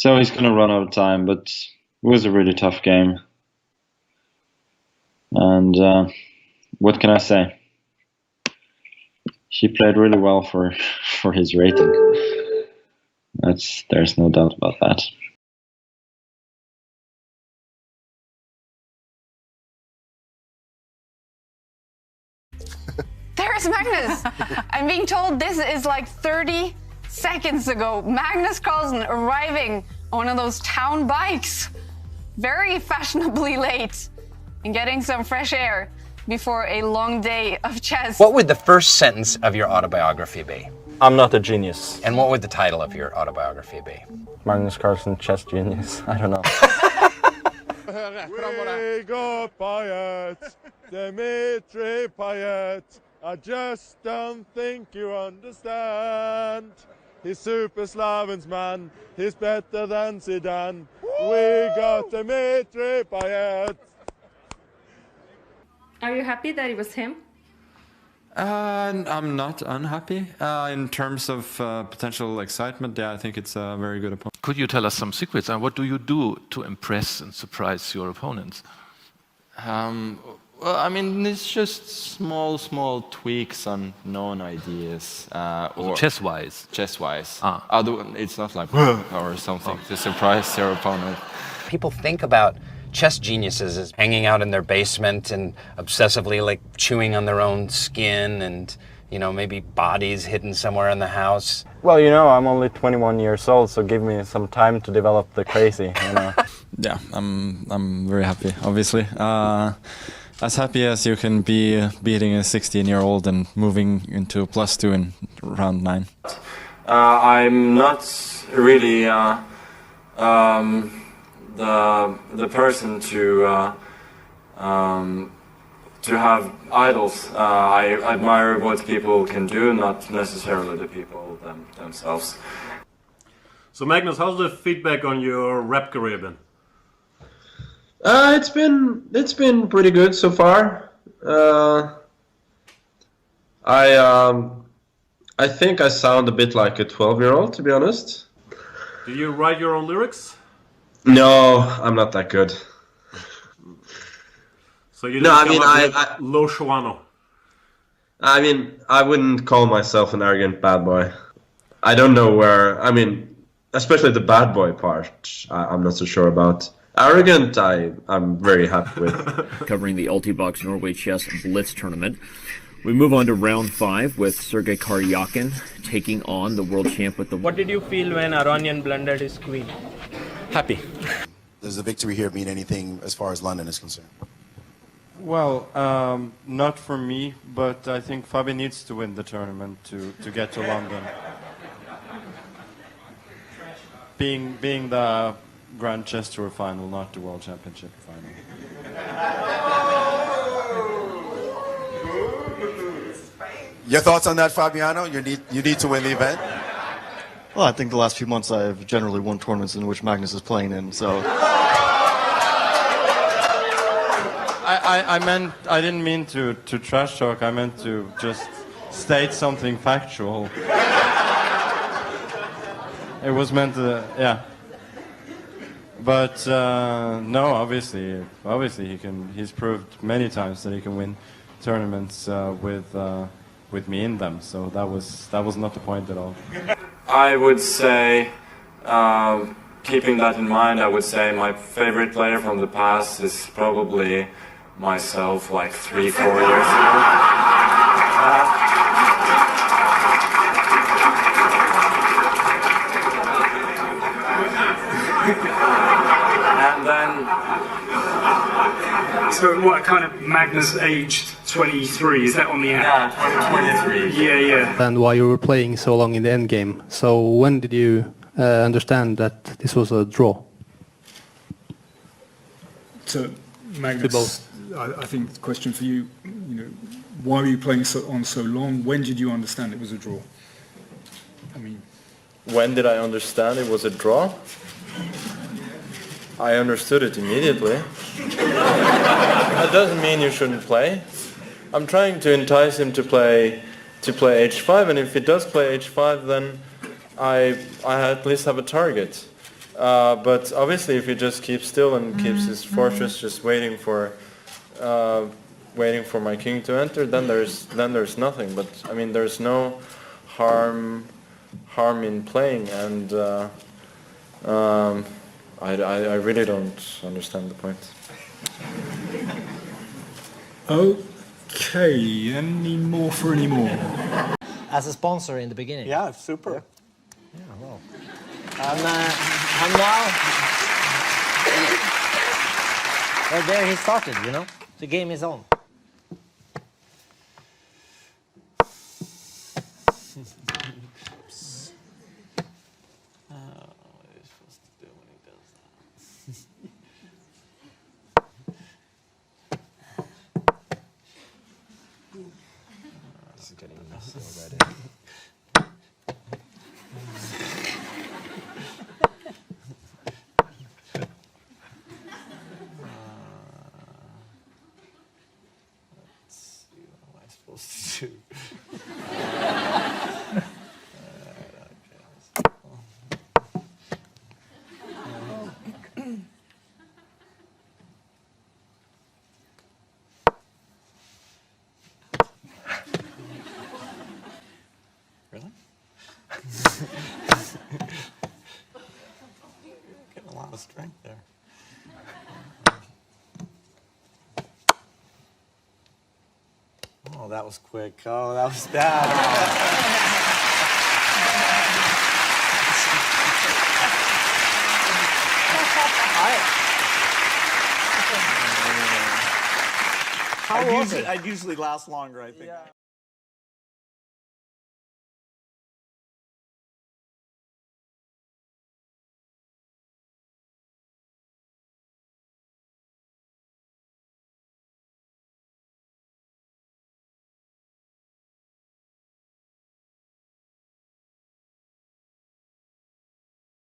So he's going to run out of time, but it was a really tough game. And what can I say? He played really well for his rating. There's no doubt about that. There's Magnus! I'm being told this is like 30 seconds ago. Magnus Carlsen arriving on one of those town bikes, very fashionably late, and getting some fresh air before a long day of chess. What would the first sentence of your autobiography be? I'm not a genius. And what would the title of your autobiography be? Magnus Carlsen, chess genius. I don't know. We got Payet, Dimitri Payet. I just don't think you understand. He's super Slavens man. He's better than Zidane. We got Dimitri Payet. Are you happy that it was him? I'm not unhappy. In terms of potential excitement, yeah, I think it's a very good opponent. Could you tell us some secrets? And what do you do to impress and surprise your opponents? Well, I mean, it's just small tweaks on known ideas. Or chess-wise? Chess-wise. It's not like or something to surprise your opponent. People think about chess geniuses as hanging out in their basement and obsessively like chewing on their own skin and, you know, maybe bodies hidden somewhere in the house. Well, you know, I'm only 21 years old, so give me some time to develop the crazy, you know. Yeah, I'm very happy, obviously. As happy as you can be beating a 16-year-old and moving into +2 in round 9. I'm not really the person to have idols. I admire what people can do, not necessarily the people themselves. So Magnus, how's the feedback on your rap career been? It's been pretty good so far. I think I sound a bit like a 12-year-old, to be honest. Do you write your own lyrics? No, I'm not that good. So you didn't come up with Lo Shuano? I mean, I wouldn't call myself an arrogant bad boy. I don't know where, I mean, especially the bad boy part, I'm not so sure about. Arrogant, I'm very happy with. Covering the Altibox Norway Chess Blitz tournament. We move on to round 5 with Sergei Karyakin taking on the world champ with the... What did you feel when Aronian blundered his queen? Happy. Does the victory here mean anything as far as London is concerned? Well, not for me, but I think Fabi needs to win the tournament to get to London. Being the Grand Chess Tour final, not the World Championship final. Your thoughts on that, Fabiano? You need to win the event? Well, I think the last few months I've generally won tournaments in which Magnus is playing in, so... I didn't mean to trash talk, I meant to just state something factual. It was meant to, yeah. But no, obviously he's proved many times that he can win tournaments with me in them. So that was not the point at all. I would say, keeping that in mind, I would say my favorite player from the past is probably myself, like 3-4 years ago. So what, kind of Magnus aged 23, is that on the app? Yeah, 23. Yeah. And while you were playing so long in the end game, so when did you understand that this was a draw? So Magnus, I think the question for you, why were you playing on so long? When did you understand it was a draw? I mean, when did I understand it was a draw? I understood it immediately. That doesn't mean you shouldn't play. I'm trying to entice him to play h5, and if he does play h5, then I at least have a target. But obviously, if he just keeps still and keeps his fortress just waiting for my king to enter, then there's nothing. But I mean, there's no harm in playing, and I really don't understand the point. Okay, any more for any more? As a sponsor in the beginning. Yeah, super. Yeah, well. And now, well, there he started, you know. The game is on. This is getting messy already. Let's see, what am I supposed to do? Really? Getting a lot of strength there. Oh, that was quick. Oh, that was bad. I'd usually last longer, I think. Yeah.